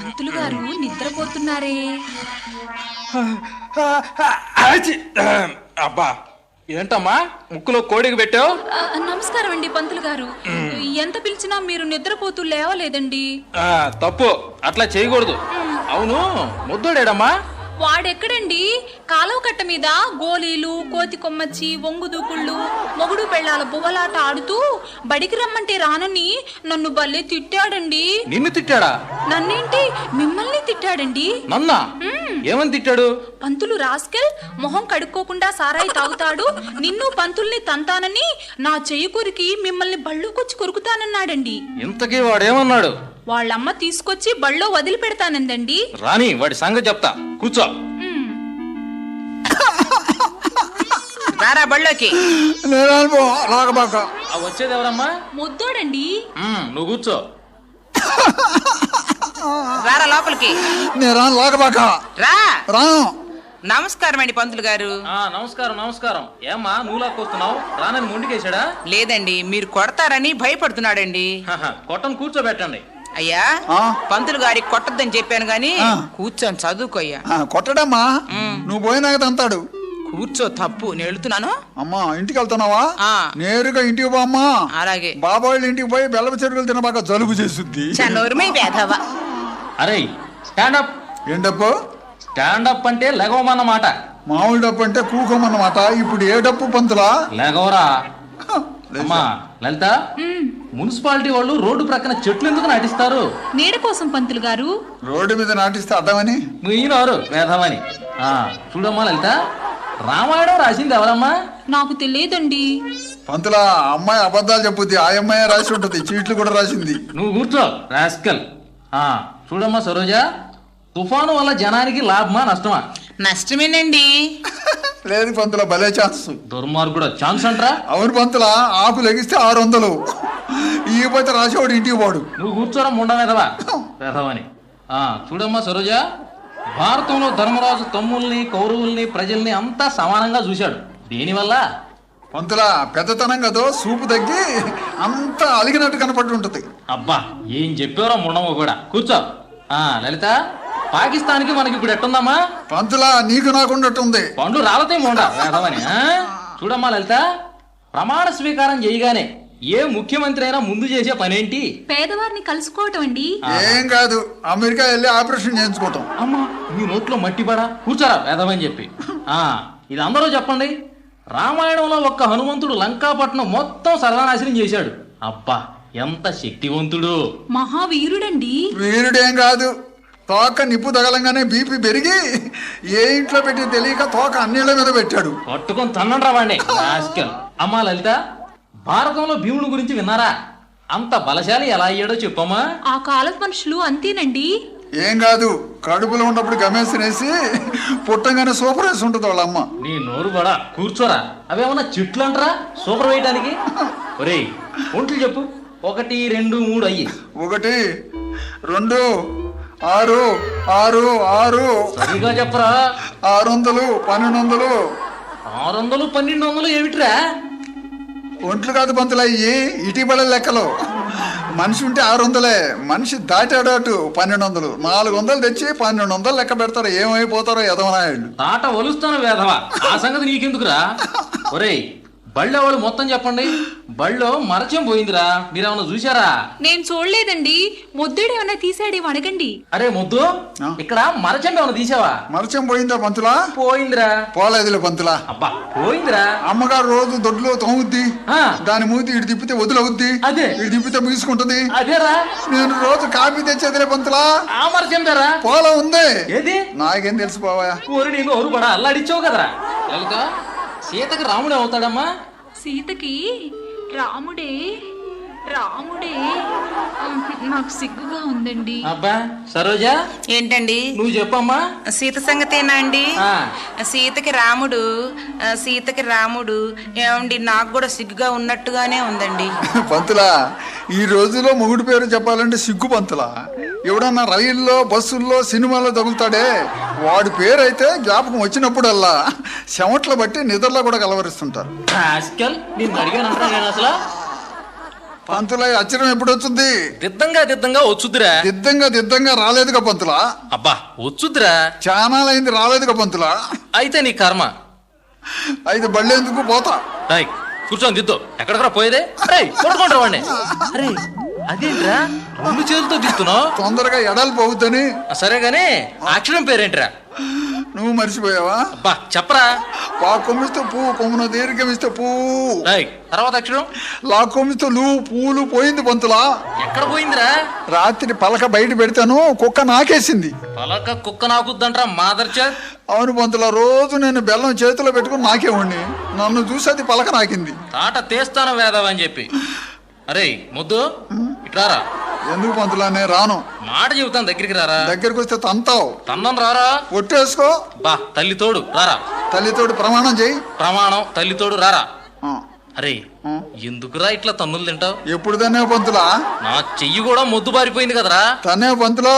పంతులు గారు నిద్రపోతున్నారే. అబ్బా ఏంటమ్మా ముక్కులో కోడికి పెట్టావు? నమస్కారం అండి పంతులు గారు. ఎంత పిలిచినా మీరు నిద్రపోతూ లేవలేదండి. తప్పు, అట్లా చేయకూడదు. అవును, ముద్దోడేడమ్మా? వాడెక్కడండి? కాలువ కట్ట మీద గోలీలు, కోతి కొమ్మచ్చి, ఒంగు దూకుళ్ళు, మొగుడు పెళ్ళాల బువ్వలాట ఆడుతూ బడికి రమ్మంటే రానని నన్ను భలే తిట్టాడండి. నిన్ను తిట్టాడా? నన్నేంటి, మిమ్మల్ని తిట్టాడండి. నన్నా? ఏమని తిట్టాడు? పంతులు రాస్కెల్, మొహం కడుక్కోకుండా సారాయి తాగుతాడు, నిన్ను పంతుల్ని తంతానని నా చెయ్యి కొరికి మిమ్మల్ని బళ్ళోకొచ్చి కొరుకుతానన్నాడండి. ఇంతకీ వాడేమన్నాడు? వాళ్ళమ్మ తీసుకొచ్చి బళ్ళో వదిలి పెడతానందండి. రాని వాడి సంగతి చెప్తా, కూర్చో. రారా బళ్ళోకి. వచ్చేది ఎవరమ్మా? ముద్దోడండి. నువ్వు కూర్చో. రారా లోపలికి. రా. నమస్కారం అండి పంతులు గారు. నమస్కారం నమస్కారం. ఏమ్మా నువ్వు లాక్కొస్తున్నావు? రానని మొండికేశాడా? లేదండి, మీరు కొడతారని భయపడుతున్నాడండి. కొట్టను, కూర్చోబెట్టండి. అయ్యా, పంతులు గారికి కొట్టద్దని చెప్పాను గాని కూర్చొని చదువుకోయ్యా. కొట్టడమ్మా, నువ్వు పోయినాక తంతాడు. కూర్చో, తప్పు, నేను వెళుతున్నాను. అమ్మా ఇంటికి వెళ్తున్నావా? నేరుగా ఇంటికి పోమ్మా. అలాగే. బాబాయ్ ఇంటికి పోయి బెల్లపు చెరుకులు తినబాక జలుబు చేస్తుంది. అరే స్టాండప్. ఏంటప్పు? స్టాండప్ అంటే లెగవమన్నమాట. మామూలు డప్పు అంటే కూకోమన్నమాట. ఇప్పుడు ఏ డప్పు పంతులా? లెగవరా. అమ్మా లలిత, మున్సిపాలిటీ వాళ్ళు రోడ్డు ప్రక్కన చెట్లు ఎందుకు నాటిస్తారు? నీడ కోసం పంతులు గారు. రోడ్డు మీద నాటిస్తే అర్థమని మీనవారు వేధమని. చూడమ్మా లలిత, రామాయణం రాసింది ఎవరమ్మా? నాకు తెలియదండి. పంతులా, అమ్మాయి అబద్ధాలు చెప్పుద్ది. ఆ అమ్మాయి రాసి ఉంటుంది, చీట్లు కూడా రాసింది. నువ్వు కూర్చో రాస్కల్. చూడమ్మా సరోజ, తుఫాను వల్ల జనానికి లాభమా నష్టమా? నష్టమేనండి. లేదు పంతులా, భలే ఛాన్స్. దుర్మార్గుడు ఛాన్స్ అంటరా? అవును పంతులా, ఆకు లెగిస్తే 600. ఈ పోతే రాసేవాడు ఇంటికి పోడు. నువ్వు కూర్చోరా ముండ వేధవా వేధవని. చూడమ్మా సరోజ, భారతంలో ధర్మరాజు తమ్ముల్ని, కౌరవుల్ని, ప్రజల్ని అంతా సమానంగా చూశాడు. దేనివల్ల? పంతులా, పెద్దతనం కదో సూపు తగ్గి అంతా అలిగినట్టు కనపడి ఉంటుంది. అబ్బా ఏం చెప్పారో ముండమ్మ కూడా. కూర్చో. లలిత, పాకిస్తాన్కి మనకి ఇప్పుడు ఎట్టుందమ్మా? పంతులా, నీకు నాకున్నట్టుంది. పండ్లు రాలతాయి ముండ వేధవని. చూడమ్మా లలిత, ప్రమాణ స్వీకారం చేయగానే ఏ ముఖ్యమంత్రి అయినా ముందు చేసే పనేంటి? పేదవారిని కలుసుకోవటం అండి. ఏం కాదు, అమెరికా వెళ్ళి ఆపరేషన్ చేయించుకోవటం. అమ్మా మీ నోట్లో మట్టి పడా, కూర్చోరా వేదమని చెప్పి. ఇది అందరూ చెప్పండి. రామాయణంలో ఒక్క హనుమంతుడు లంకాపట్నం మొత్తం సర్వనాశనం చేశాడు. అబ్బా ఎంత శక్తివంతుడు, మహావీరుడండి. వీరుడేం కాదు, తోక నిప్పు తగలంగానే బీపీ పెరిగి ఏ ఇంట్లో పెట్టి తెలియక తోక అన్నిళ్ళ మీద పెట్టాడు. పట్టుకొని తన్నండ్రా వాడిని. అమ్మా లలిత, భారతంలో భీముడు గురించి విన్నారా? అంత బలశాలి ఎలా అయ్యాడో చెప్పమ్మా. ఆ కాలపు మనుషులు అంతేనండి. ఏం కాదు, కడుపులో ఉన్నప్పుడు గమేసినేసి పుట్టంగానే సూపర్ వేసి ఉంటుంది వాళ్ళ అమ్మ. నీ నోరు బడా, కూర్చోరా. అవేమన్నా చెట్లు అంటారా సూపర్ వేయడానికి? ఒరే ఒంట్లు చెప్పు. 1 2 3 అయ్యి. 1 2 6 6 6. సరిగా చెప్పరా. 600 1200. 600 1200 ఏమిట్రా? ఒంట్లు కాదు పంతులు, అయ్యి ఇటీవల లెక్కలు. మనిషి ఉంటే 600, మనిషి దాటాడు అటు 1200. 400 తెచ్చి 1200 లెక్క పెడతారు. ఏమైపోతారో ఎదవనాయుళ్ళు. తాట ఒలుస్తాను వేధవా, ఆ సంగతి నీకెందుకురా? ఒరేయ్ బళ్ళో వాళ్ళు మొత్తం చెప్పండి. బళ్ళో మరచం పోయిందిరా, మీరేమన్నా చూసారా? నేను చూడలేదండి. ముద్దుడు ఏమన్నా తీసాడేమో అడగండి. అరే ముద్దు, ఇక్కడ మరచం ఏమన్నా తీసావా? మరచం పోయిందా పంతులా? పోయిందిరా. పోలేదులే పంతులా. అబ్బా పోయిందిరా. అమ్మగారు రోజు దొడ్లో తోముద్ది, దాని మూతి ఇటు తిప్పితే వదిలవుద్ది, అదే ఇటు తిప్పితే ముగిసుకుంటుంది. అదేరా, నేను రోజు కాఫీ తెచ్చేదిలే పంతులా. ఆ మరచం దారా పోలా ఉంది. ఏది? నాకేం తెలిసిపోవా. ఊరి నేను ఊరు పడా అల్లాడిచ్చావు కదరా. లలిత, సీతకి రాముడే అవుతాడమ్మా? సీతకి రాముడే. రాముడే. నాకు సిగ్గుగా ఉందండి. అబ్బా సరోజ, ఏంటండి? నువ్వు చెప్పమ్మా. సీత సంగతేనా అండి? సీతకి రాముడు. సీతకి రాముడు ఏమండి, నాకు కూడా సిగ్గుగా ఉన్నట్టుగానే ఉందండి. పంతులా, ఈ రోజులో మొగుడు పేరు చెప్పాలంటే సిగ్గు పంతులా. ఎవడన్నా రైల్లో, బస్సుల్లో, సినిమాల్లో తగులుతాడే, వాడి పేరు అయితే జ్ఞాపకం వచ్చినప్పుడల్లా చెమట్లు బట్టి నిద్రలో కూడా కలవరిస్తుంటారు. నిన్ను అడిగాను అసలు. పంతులయ్య అచ్చరం ఎప్పుడు వచ్చింది? దిద్దంగా వచ్చుద్దిరా. దిద్దంగా రాలేదుగా పంతులా. అబ్బా వచ్చుద్దిరా. చానాలైంది రాలేదుగా పంతులా. అయితే నీ కర్మ. అయితే బళ్ళేందుకు పోతా. రేయ్ కూర్చొని దిద్దు. ఎక్కడికరా పోయేదే? రేయ్ కొడుకుంటారు వాడిని. అరే అదేంట్రా 2 చేతులతో దిస్తున్నావు? తొందరగా ఎడాలి పోవద్దని. సరే గానీ అక్షరం పేరేంట్రా? నువ్వు మర్చిపోయావా? అబ్బా చెప్పరా. పా కొమ్మిస్తే పువ్వు, కొమ్మున దీర్ఘమిస్తే పువ్వు. రేయ్ తర్వాత అక్షరం? లా కొమ్మిస్తే పూలు పోయింది పంతులా. ఎక్కడ పోయిందిరా? రాత్రి పలక బయట పెడతాను, కుక్క నాకేసింది. పలక కుక్క నాకుద్దంట్రా మాదర్చా. అవును పంతులా, రోజు నేను బెల్లం చేతిలో పెట్టుకుని నాకేవాడిని. నన్ను చూసి అది పలక నాకింది. తాట తీస్తాను వేదవని చెప్పి. అరే ముద్దు ఇట్లారా. ఎందుకు పంతులా? నేను రాను. మాట చెబుతాను దగ్గరికి రారా. దగ్గరికి వస్తే తంతావు. తన్నం రారా. ఒట్టేసుకో. బా తల్లి తోడు రారా. తల్లితోటి ప్రమాణం చెయ్యి. ప్రమాణం తల్లి తోడు రారా. ఆ, అరే ఎందుకురా ఇట్లా తన్నులు తింటావు? ఎప్పుడు తనే పంతులా? నా చెయ్యి కూడా మొద్దు బారిపోయింది కదరా. తనే పంతులో.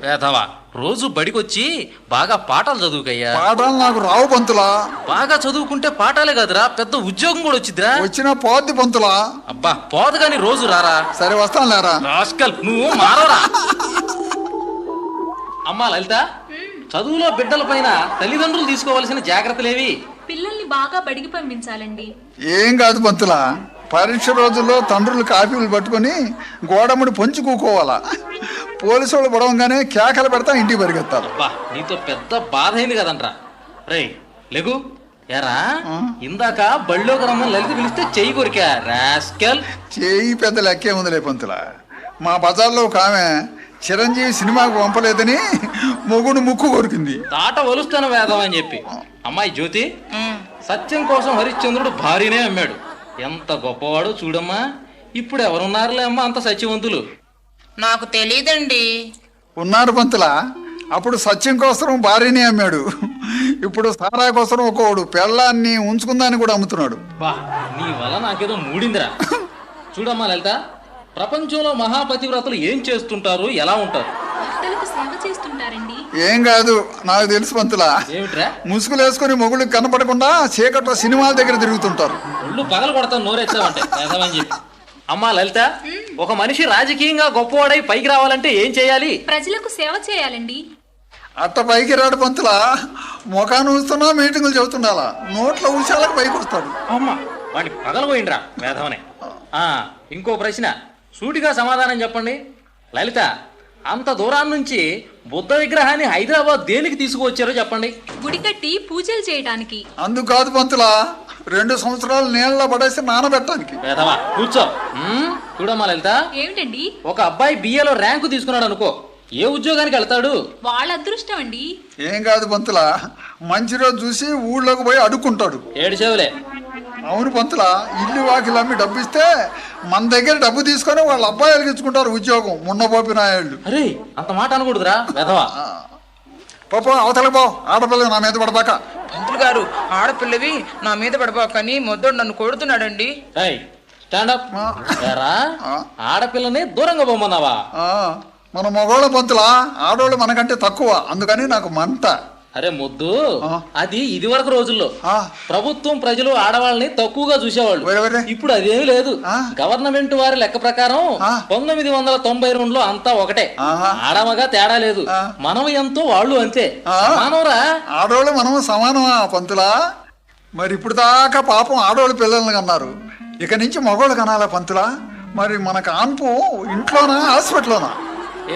వేదవా రోజు బడికొచ్చి బాగా పాఠాలు చదువుకయ్యా. పాఠాలు నాకు రావు పంతులా. బాగా చదువుకుంటే పాఠాలే కదరా పెద్ద ఉద్యోగం కూడా వచ్చిద్దిరా. వచ్చినా పోద్ది పంతులా. అబ్బా పోదు గాని రోజు రారా. సరే వస్తాను లేరా. రాస్కల్ నువ్వు మారవరా. అమ్మా లలిత, చదువులో బిడ్డల పైన తల్లిదండ్రులు తీసుకోవాల్సిన జాగ్రత్తలేవి? పిల్లల్ని బాగా బడికి పంపించాలండి. ఏం కాదు పంతులా, పరీక్ష రోజుల్లో తండ్రులు కాపీలు పట్టుకొని గోడముడి పొంచి కూకోవాలా. పోలీసు వాళ్ళు పడవంగానే కేకలు పెడతా ఇంటికి పరిగెత్తారు. అబ్బా నీతో పెద్ద బాధ అయింది కదంట్రా. రేయ్ లెగు. ఎరా ఇందాక బళ్ళోకి రమ్మని లలిత పిలిస్తే చెయ్యి కొరికా రాస్కల్. చేయి పెద్ద లెక్కే ఉందిలే పంతులా. మా బజార్లో ఒక ఆమె చిరంజీవి సినిమాకు పంపలేదని మొగుడు ముక్కు కొరికింది. తాట ఒలుస్తాను వేదం అని చెప్పి. అమ్మాయి జ్యోతి, సత్యం కోసం హరిశ్చంద్రుడు భార్యనే అమ్మాడు. ఎంత గొప్పవాడో చూడమ్మా. ఇప్పుడు ఎవరున్నారులే అమ్మా అంత సత్యవంతులు? నాకు తెలీదండి. ఉన్నారు పంతులా. అప్పుడు సత్యం కోసం భార్యనే అమ్మాడు. ఇప్పుడు సారా కోసం ఒకడు పెళ్ళాన్ని ఉంచుకుందాన్ని కూడా అమ్ముతున్నాడు. బా నీ వల్ల నాకేదో మూడిందిరా. చూడమ్మా లలిత, ప్రపంచంలో మహాపతివ్రతలు ఏం చేస్తుంటారు, ఎలా ఉంటారు? భర్తలకు సేవ చేస్తుంటారండి. ఏం కాదు, నాకు తెలుసు పంతులా. ఏమిట్రా? ముసుగులు వేసుకుని మొగుళ్ళకి కనపడకుండా చీకట్లో సినిమాల దగ్గర తిరుగుతుంటారు. ఒళ్ళు పగలు కొడతాను నోరెత్తావంటే వేదమని చెప్పి. అమ్మా లలిత, ఒక మనిషి రాజకీయంగా గొప్పవాడై పైకి రావాలంటే ఏం చేయాలి? ప్రజలకు సేవ చేయాలండి. అట్ట పైకి రాడు పంతులా. ముఖాన్ని ఊస్తున్నా మీటింగులు చెబుతుండాలా. నోట్ల ఊసాలకు పైకి వస్తాడు. అమ్మా వాడిని పగలు పోయిండ్రా వేదమనే. ఇంకో ప్రశ్న, సూటిగా సమాధానం చెప్పండి. లలిత, అంత దూరం నుంచి బుద్ధ విగ్రహాన్ని హైదరాబాద్ దేనికి తీసుకువచ్చారో చెప్పండి. గుడి కట్టి పూజలు చేయడానికి. అందుకు కాదు పంతులా, 2 సంవత్సరాలు నీళ్ళలో పడేసి నానబెట్టడానికి. వేదవా కూర్చో. చూడమ్మా లలిత, ఏమిటండి? ఒక అబ్బాయి బిఏలో ర్యాంకు తీసుకున్నాడు అనుకో, ఏ ఉద్యోగానికి వెళ్తాడు? వాళ్ళ అదృష్టం అండి. ఏం కాదు పంతులా, మంచి రోజు చూసి ఊళ్ళోకి పోయి అడుక్కుంటాడు. ఏడు చెవులే. అవును పంతులా, ఇల్లు వాకిలు అమ్మి డబ్బు ఇస్తే మన దగ్గర డబ్బు తీసుకొని వాళ్ళ అబ్బాయిలు ఇచ్చుకుంటారు ఉద్యోగం. మున్నపోపి నాయుళ్ళు. అరే అంత మాట అనకూడదురా వేదవా. పాప అవతలకు పో, ఆడపిల్ల నా మీద పడబాక. పంతులు గారు, ఆడపిల్లవి నా మీద పడబాకని మొద్దోడు నన్ను కొడుతున్నాడండి. స్టాండప్. ఆడపిల్లని దూరంగా పోమన్నావా? మన మగోళ్ళ పంతులా, ఆడోళ్ళు మనకంటే తక్కువ, అందుకని నాకు మంట. అరే ముద్దు, అది ఇది వరకు రోజుల్లో ప్రభుత్వం ప్రజలు ఆడవాళ్ళని తక్కువగా వేరే. చూసేవాళ్ళు. ఇప్పుడు అదేమీ లేదు. గవర్నమెంట్ వారి లెక్క ప్రకారం 1992లో అంతా ఒకటే. ఆడమగా తేడా లేదు. మనం ఎంతో వాళ్ళు అంతే. మానవరా ఆడోళ్ళు మనం సమానమా పంతులా? మరి ఇప్పుడు దాకా పాపం ఆడోళ్ళు పిల్లల్ని కన్నారు, ఇక నుంచి మగోళ్ళు కనాలా పంతులా? మరి మన కాన్పు ఇంట్లోనా హాస్పిటల్లోనా?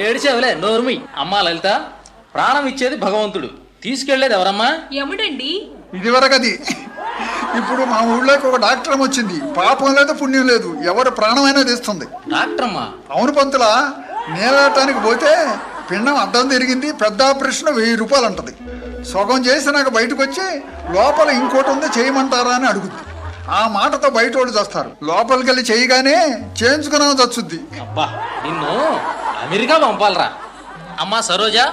ఏడిచేవలే నోర్మి. అమ్మా లలిత, ప్రాణం ఇచ్చేది భగవంతుడు, తీసుకెళ్లేది ఎవరమ్మా? యముడండి. ఇది వరకది. ఇప్పుడు మా ఊళ్ళోకి ఒక డాక్టర్ వచ్చింది. పాపం లేదు పుణ్యం లేదు, ఎవరు ప్రాణమైనా తీస్తుంది. డాక్టర్ అమ్మా? అవును పంతులా, నేలటానికి పోతే పిండం అడ్డం తిరిగింది, పెద్ద ఆపరేషన్ 1000 రూపాయలు అంటది. సగం చేసి నాకు బయటకు వచ్చి లోపల ఇంకోటి ఉంది చేయమంటారా అని అడుగుద్ది. ఆ మాటతో బయట వాళ్ళు చేస్తారు. లోపలికి వెళ్ళి చేయగానే చేయించుకున్నా చచ్చుద్ది. అబ్బా నిన్ను అమెరికా పంపాలరా. అమ్మా సరోజా,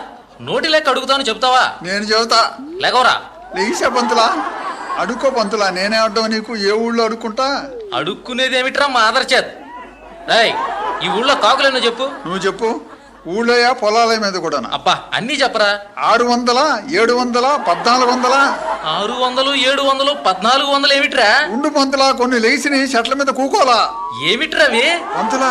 నోటి లెక్క అడుగుతాను చెప్తావా? నేను చెబుతా. లేకవరా. లేచా పంతులా, అడుక్కో పంతులా. నేనే అడ్డం నీకు, ఏ ఊళ్ళో అడుక్కుంటా? అడుక్కునేది ఏమిట్రా మా ఆదర్చేత్. ఈ ఊళ్ళో కాకులేనో చెప్పు. నువ్వు చెప్పు. ఊళ్ళోయా పొలాల మీద కూడా? అబ్బా అన్నీ చెప్పరా. 600, 700, 1400. 600, 700, 1400 ఏమిట్రా? ఉండు పంతులా, కొన్ని లేచిని చెట్ల మీద కూకోలా. ఏమిట్రా అవి? పంతులా,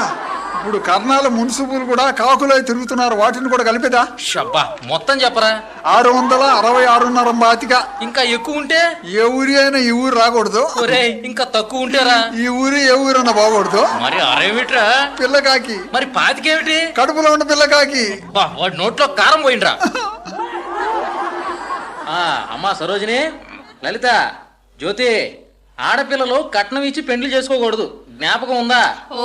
ఇప్పుడు కర్ణాల మున్సిపులు కూడా కాకులై తిరుగుతున్నారు, వాటిని కూడా కలిపేదా? షబ్బా, మొత్తం చెప్పరా. 666.5 బాతిక. ఇంకా ఎక్కువ ఉంటే? ఏ ఊరి అయినా ఈ ఊరు రాకూడదు. ఒరేయ్, ఇంకా తక్కువ ఉంటేరా? ఈ ఊరి ఏ ఊరన్నా బాగూడదు. మరి అరేమిట్రా? పిల్లకాకి. మరి పాతికేమిటి? కడుపులో ఉన్న పిల్లకాకి. వాడి నోట్లో కారం పోయిండ్రా. అమ్మా సరోజిని, లలిత, జ్యోతి, ఆడపిల్లలు కట్నం ఇచ్చి పెండ్లి చేసుకోకూడదు, జ్ఞాపకం ఉందా? ఓ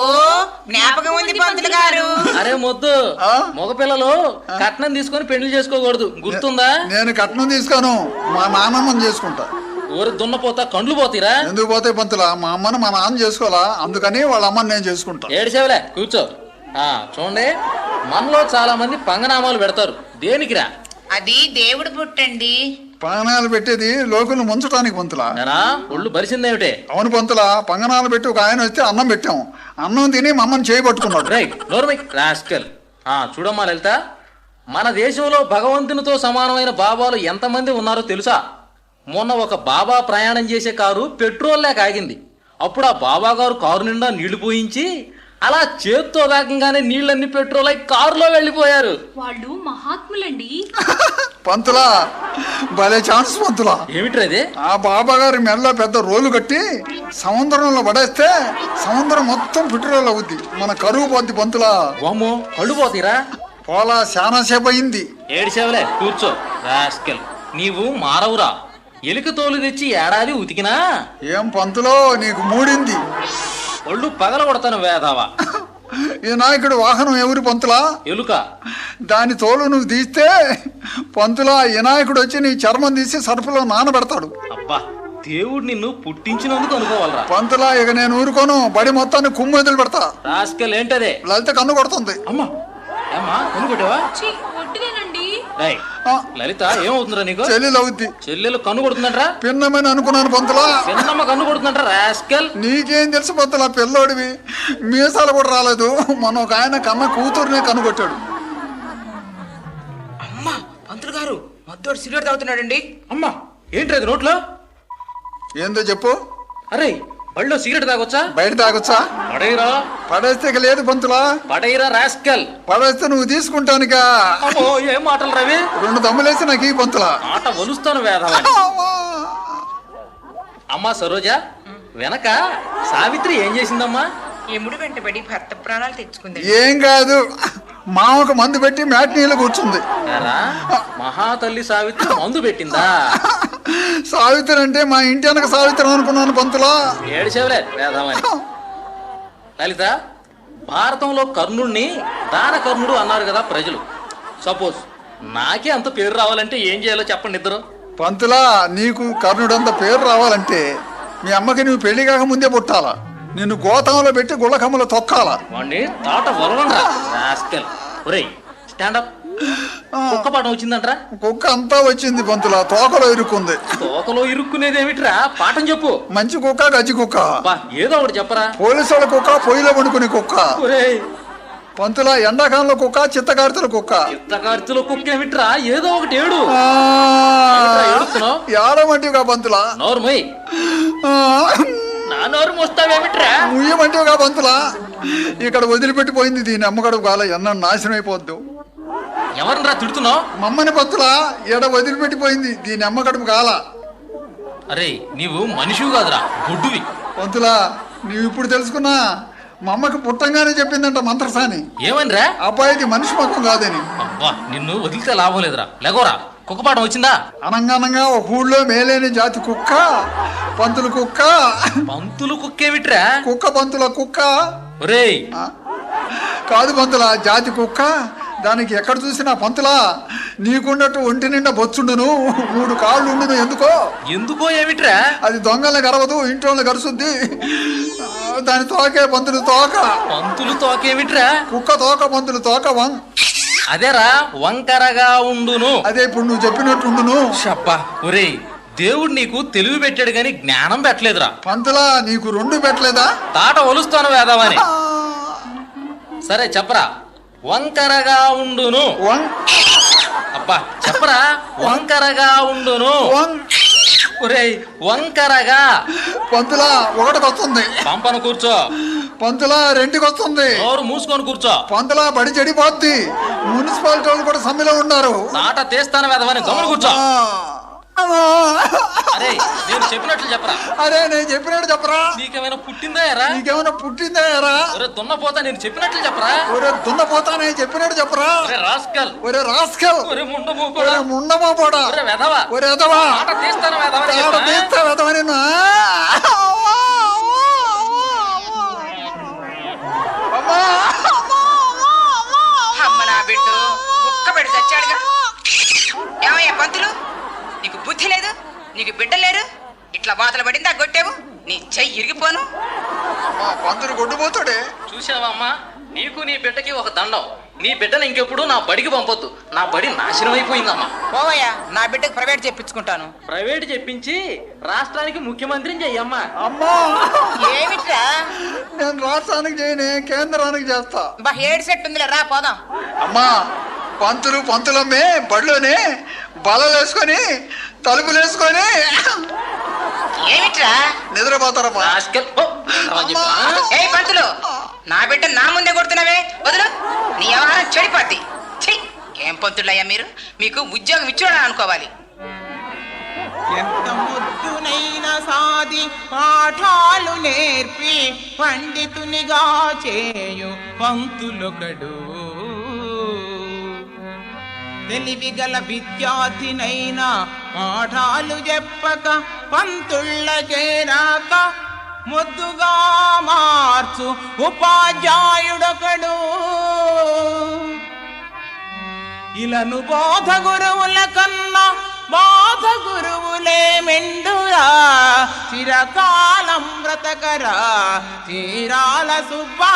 జ్ఞాపకం ఉంది పంతులు గారు. అరే మొద్దు, మగపిల్లలు కట్నం తీసుకొని పెండ్లి చేసుకోకూడదు, గుర్తుందా? నేను కట్నం తీసుకోను, మా నాన్నమ్మని చేసుకుంటా. ఊరి దున్నపోతా కండ్లు పోతీరా? ఎందుకు పోతాయి పంతులా, మా అమ్మని మా నాన్న చేసుకోవాలా, అందుకని వాళ్ళ అమ్మని నేను చేసుకుంటా. ఏడిసేవలే, కూర్చో. చూడండి, మనలో చాలా మంది పంగనామాలు పెడతారు, దేనికిరా? అది దేవుడు పుట్టండి. పంగనాలు పెట్టేది లోకులు ముంచడానికి పంతులా. ఒళ్ళు బరిసిందేమిటే? అవును పంతులా, పంగనాలు పెట్టి ఒక ఆయన వస్తే అన్నం పెట్టాం, అన్నం తిని మా అమ్మని చేయబట్టుకున్నాడు. చూడమ్మా లలిత, మన దేశంలో భగవంతునితో సమానమైన బాబాలు ఎంతమంది ఉన్నారో తెలుసా? మొన్న ఒక బాబా ప్రయాణం చేసే కారు పెట్రోల్ లేక ఆగింది. అప్పుడు ఆ బాబా గారు కారు నిండా నీళ్లు పోయించి అలా చేత్తో దాకంగానే నీళ్ళన్ని పెట్రోల్ అయి కారులో వెళ్ళిపోయారు. వాళ్ళు మహాత్ములండి. పంతులా, భలే ఛాన్స్ పంతులా. ఏమిట్రది? ఆ బాబా గారి మెడలో పెద్ద రోలు కట్టి సముద్రంలో పడేస్తే సముద్రం మొత్తం పెట్రోల్ అవుద్ది, మన కరువు పోద్ది పంతులా. వామ్మో, కళ్ళు పోతీరా? పోలా, చాలా సేపు అయింది. ఏడిసేవలే, కూర్చో. రాస్కెల్, నీవు మారవురా. ఎలుక తోలు తెచ్చి ఏడాది ఉతికినా ఏం పంతులో, నీకు మూడింది. ఒళ్ళు పగల కొడతాను వేదావా. ఈ నాయకుడు వాహనం ఎవరు పంతులా? ఎలుక. దాని తోలు నువ్వు తీస్తే పంతులా, ఈ నాయకుడు వచ్చి నీ చర్మం తీసి సరుపులో నానబెడతాడు. అబ్బా, దేవుడు నిన్ను పుట్టించినందుకు అనుకోవాలరా. పంతులా, ఇక నేను ఊరుకోను, బడి మొత్తాన్ని కుమ్ము వదిలి పెడతా. రాస్కెల్, ఏంటదే? లలిత కన్ను కొడుతుంది. అమ్మా, ఏమ్మా కొనుగొట్టావా? ఒట్టిదేనండి. లలిత, ఏమవుతుందిరా నీకు? చెల్లెలు అవుద్ది. చెల్లెలు కన్ను కొడుతుందంటరా? పిన్నమని అనుకున్నాను పంతులా. పిన్నమ్మ కన్ను కొడుతుందంట. రాస్కెల్, నీకేం తెలుసు పంతులా, పిల్లోడివి, మీసాలు కూడా రాలేదు. మన ఒక ఆయన కన్న కూతురునే కనుగొట్టాడు. అమ్మా పంతులు గారు, మద్దోడు సిగరెట్ తాగుతున్నాడండి. అమ్మా, ఏంటి అది నోట్లో? ఏందో చెప్పు. అరే, బళ్ళో సిగరెట్ తాగొచ్చా? బయట తాగొచ్చా? పడైరా. పడేస్తే ఇక లేదు పంతులా. పడైరా రాస్కెల్. పడేస్తే నువ్వు తీసుకుంటానుగా. అమ్మో, ఏం మాటలు రవి? 2 దమ్ములేసి నాకు ఈ పంతులా. ఆట వలుస్తాను వేధవా. అమ్మా సరోజ, వెనక సావిత్రి ఏం చేసిందమ్మా? ఎముడు వెంటబడి భర్త ప్రాణాలు తెచ్చుకుంది. ఏం కాదు, మామకు మందు పెట్టి మ్యాట్నీలో కూర్చుంది. మహాతల్లి సావిత్రి మందు పెట్టిందా? సావిత్రి అంటే మా ఇంటి వెనక సావిత్రి అనుకున్నాను పంతులా. ఏడిసేవలే వేధమని. లలిత, భారతంలో కర్ణుడిని దాన కర్ణుడు అన్నారు కదా ప్రజలు. సపోజ్ నాకే అంత పేరు రావాలంటే ఏం చేయాలో చెప్పండి ఇద్దరు. పంతులా, నీకు కర్ణుడంత పేరు రావాలంటే మీ అమ్మకి నువ్వు పెళ్లి కాక ముందే పుట్టాలా, నిన్ను గోతంలో పెట్టి గుళ్ళకమ్మలో తొక్కాలా. వాణ్ణి తాట వలవండ్రా రాస్కెల్. ఒరేయ్, స్టాండప్. కుక్క పాఠం వచ్చిందంట్రా? కుక్క అంతా వచ్చింది పంతులా, తోకలో ఇరుక్కుంది. తోకలో ఇరుక్కునేదేమిట్రా? పాఠం చెప్పు. మంచి కుక్క, గజ్జి కుక్క. ఏదో ఒకటి చెప్పరా. పోలీసు వాళ్ళ కుక్క, పొయ్యిలో వండుకునే కుక్క. ఒరేయ్ పంతులా, ఎండాకాలంలో కుక్క, చిత్తకార్తెల కుక్క. చిత్తకార్తెల కుక్క ఏమిట్రా? ఏదో ఒకటి ఏడు. ఏడమంటివిగా పంతులా. నోరుమోయ్. నా నోరు మోస్తావేమిట్రా? ముయ్యమంటివిగా పంతులా. ఇక్కడ వదిలిపెట్టిపోయింది, దీని అమ్మగడుపు కాల ఎన్న నాశనం అయిపోద్దు. ఎవరినరా తిడుతున్నావు? మమ్మని పంతులా, ఎడ వదిలిపెట్టిపోయింది, దీని అమ్మగడుపు కాల. అరే, నీవు మనిషివి కాదురా, గుడ్డువి. పంతులా, నీవు ఇప్పుడు తెలుసుకున్నా, మా అమ్మకి పుట్టంగానే చెప్పిందంట మంత్రసాని. ఏమనిరా? అబ్బాయిది మనిషి ముఖం కాదని. అబ్బా, నిన్ను వదిలితే లాభం లేదురా. లేకోరా, కుక్క పాఠం వచ్చిందా? అనంగానంగా ఒక ఊళ్ళో మేలేని జాతి కుక్క, పంతులు కుక్క. పంతులు కుక్కేమిట్రా? కుక్క పంతుల కుక్క. ఒరేయ్, కాదు పంతుల, జాతి కుక్క. దానికి ఎక్కడ చూసినా పంతులా, నీకున్నట్టు ఒంటి నిండా బొచ్చుండును, 3 కాళ్ళు ఉండును. ఎందుకో ఏమిట్రా? అది దొంగల్ని గరవదు, ఇంట్లో గరుసుద్ది. దాని తోకే పంతులు తోక. పంతులు తోకేమిట్రా? కుక్క తోక, పంతులు తోక అదేరా, వంకరగా ఉండును. అదే ఇప్పుడు నువ్వు చెప్పినట్టు ఉండును. షబ్బా, ఒరేయ్, దేవుడు నీకు తెలివి పెట్టాడు గాని జ్ఞానం పెట్టలేదురా. పంతులా, నీకు 2 పెట్టలేదా? తాట ఒలుస్తాను వేదావని. సరే చెప్పరా. వంకరగా ఉండును. అబ్బా చెప్పరా. వంకరగా ఉండును. ఒరేయ్ వంకరగా పంతులా ఒకటికి వస్తుంది, పంపను కూర్చో. పంతులా రెండుకి వస్తుంది, నోరు మూసుకొని కూర్చో. పంతులా బడి చెడిపోద్ది. మున్సిపాలిటీ వాళ్ళు కూడా సమ్మెలో ఉన్నారు. తాట తీస్తాను వెదవని గమని కూర్చో. అమ్మా. అరే నేను చెప్పినట్లు చెప్పరా. అరే నేను చెప్పినట్టు చెప్పరా. నీకేమైనా పుట్టిందా ఎరా? నీకేమైనా పుట్టిందా ఎరా? ఒరే దున్నపోతా నేను చెప్పినట్లు చెప్పరా. ఒరే దున్నపోతా నేను చెప్పినట్టు చెప్పరా. ఒరే రాస్కల్. ఒరే రాస్కల్. ఒరే ముండమోపోడా. ఒరే ముండమోపోడా. ఒరే వెధవ. ఒరే ఎదవా. తాట తీస్తాను వెధవని తాట చెప్పరా? తీస్తా వెదవా నిన్ను. అమ్మా. అమ్మ నా బిడ్డు కుక్క పెడి చచ్చాడుగా. ఏమయ్యా పంతులు, నీకు బుద్ధి లేదు, నీకు బిడ్డ లేరు, ఇట్లా వాతలు పడిందా కొట్టావు, నీ చెయ్యి ఇరిగిపోను. అమ్మా, పంతులు గొడ్డుపోతాడే. చూసావా అమ్మా, నీకు నీ బిడ్డకి ఒక దండం. నీ బిడ్డను ఇంకెప్పుడు నా బడికి పంపొద్దు. నా బడి నాశనం అయిపోయిందమ్మా. పోవయ్యా, నా బిడ్డకు ప్రైవేట్ చెప్పించుకుంటాను. ప్రైవేట్ చెప్పించి రాష్ట్రానికి ముఖ్యమంత్రిని చెయ్యమ్మా. అమ్మా ఏమిట్రా? నేను రాష్ట్రానికి చేయనే, కేంద్రానికి చేస్తా. బా ఏడు సెట్ ఉందిలే, రా పోదాం. అమ్మా పంతులమ్మే బడిలోనే బలలు వేసుకొని తలుపులు వేసుకొని ఏమిట్రా? నిద్రపోతారమ్మా. రాస్కల్. ఓ, అలా చెప్పు. ఏ పంతులు, నా బిడ్డ నా ముందే కొడుతున్నావే, వదులు, నీ వ్యవహారం చెడిపోద్ది. ఛీ, ఏం పంతులయ్యా మీరు, మీకు ఉద్యోగం ఇచ్చాడని అనుకోవాలి. ఎంత ముద్దునైనా సాది పాఠాలు నేర్పి పండితునిగా చేయు పంతులొకడు, తెలివిగల విద్యార్థినైనా పాఠాలు చెప్పక పంతుళ్ళ చేరాక ముద్దుగా మార్చు ఉపాధ్యాయుడొకడు. ఇలను బోధ గురువుల కన్నా బాధ గురువులే మెండురా, చిరకాలం బ్రతకరా చీరాల సుబ్బా.